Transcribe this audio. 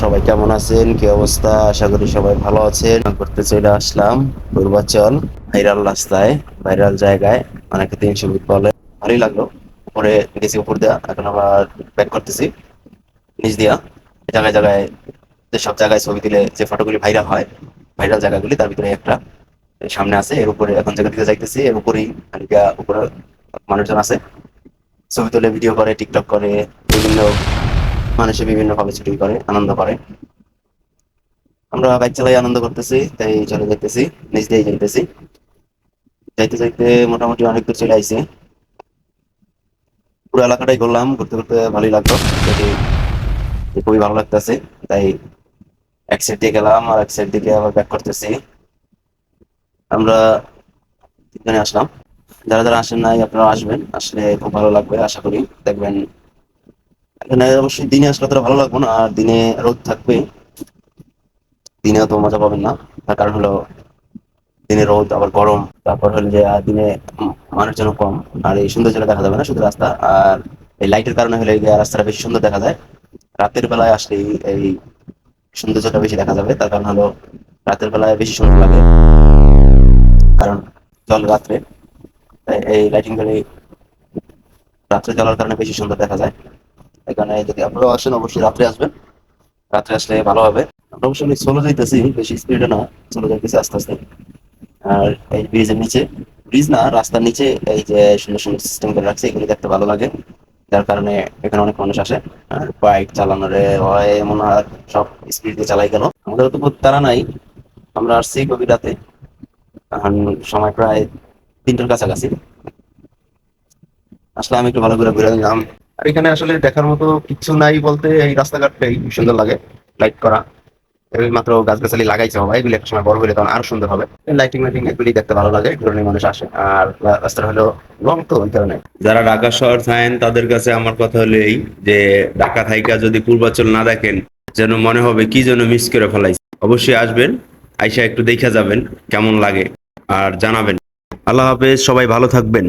সবাই কেমন আছেন? কি অবস্থা? আশা করি সবাই ভালো আছেন। করতে চলে আসলাম পূর্বাচল, ভাইরাল রাস্তায়, ভাইরাল জায়গায়, অনেকে 300 ফিট বলে। ভালোই লাগলো। উপরে গেছি, উপর দেওয়া, এখন আবার ব্যাক করতেছি নিচ দিয়া। জায়গায় জায়গায়, যেসব জায়গায় ছবি দিলে যে ফটোগুলি ভাইরাল হয়, ভাইরাল জায়গাগুলি তার ভিতরে একটা সামনে আছে। এর উপরে এখন জায়গা দিতে যাইতেছি, এর উপরেই খানিকা উপরে মানুষজন আছে, ছবি তুলে ভিডিও করে, টিকটক করে, বিভিন্ন মানুষে বিভিন্ন ভাবে ছুটি করে, আনন্দ করে। আমরা বাইক চালাই, আনন্দ করতেছি, তাই চলে যাইতেছি, নিচ দিয়ে যাইতেছি। যাইতে যাইতে মোটামুটি অনেক দূর চলে আইছি। পুরো এলাকাটাই ঘুরলাম, ঘুরতে ঘুরতে ভালোই লাগলো, দেখি খুবই ভালো লাগতেছে। তাই এক সাইড দিয়ে গেলাম আর এক সাইড দিকে আবার ব্যাক করতেছি। আমরা তিনজনে আসলাম। যারা যারা আসেন নাই, আপনারা আসবেন, আসলে খুব ভালো লাগবে আশা করি। দেখবেন এখানে অবশ্যই দিনে আসলে অতটা ভালো লাগবে না, আর দিনে রোদ থাকবে, দিনে তো মজা পাবেন না। তার কারণ হলো দিনে রোদ, আবার গরম, তারপর হলো যে দিনে মানুষজন কম, আর এই সৌন্দর্যটা দেখা যাবে না, শুধু রাস্তা। আর এই লাইটের কারণে হলে গিয়ে রাস্তাটা বেশি সুন্দর দেখা যায়। রাতের বেলায় আসলে এই সৌন্দর্যটা বেশি দেখা যাবে। তার কারণ হলো রাতের বেলায় বেশি সুন্দর লাগে, কারণ জল রাত্রে, তাই এই লাইটিং গুলি রাত্রে জ্বলার কারণে বেশি সুন্দর দেখা যায়। এখানে যদি আপনারাও আসেন, অবশ্যই রাত্রে আসবেন, রাত্রে আসলে ভালো হবে। আমরা অবশ্যই চলে যাইতেছি, বেশি স্পিডে না, চলে যাইতেছি আস্তে আস্তে। আর এই ব্রিজের নিচে, ব্রিজ না, রাস্তার নিচে এই যে সুন্দর সুন্দর সিস্টেম করে রাখছে, এগুলো দেখতে ভালো লাগে। যার কারণে এখানে অনেক মানুষ আসে। আর বাইক চালানোর হয় এমন হয় সব স্পিড দিয়ে চালাই গেল। আমাদের তো খুব তাড়া নাই, আমরা আসছি গভীর রাতে, এখন সময় প্রায় 3টার কাছাকাছি। আসলে আমি একটু ভালো করে ঘুরে নিলাম। আর এখানে আসলে দেখার মতো কিছু নাই বলতে, এই রাস্তাঘাটটাই সুন্দর লাগে, লাইট করা। এই মাত্র গাছগাছালি লাগাইছে সবাই, এগুলি একটা সময় বড় হলে তখন আরো সুন্দর হবে। লাইটিং লাইটিং এগুলি দেখতে ভালো লাগে, এই ধরনের মানুষ আসে। আর রাস্তাটা হলো লং, তো ওই কারণে যারা ঢাকা শহর থাকেন তাদের কাছে আমার কথা হলো এই, যে ঢাকা থাইকা যদি পূর্বাচল না দেখেন, যেন মনে হবে কি যেন মিস করে ফেলাইছে। অবশ্যই আসবেন, আইসা একটু দেখা যাবেন কেমন লাগে, আর জানাবেন। আল্লাহ হাফেজ, সবাই ভালো থাকবেন।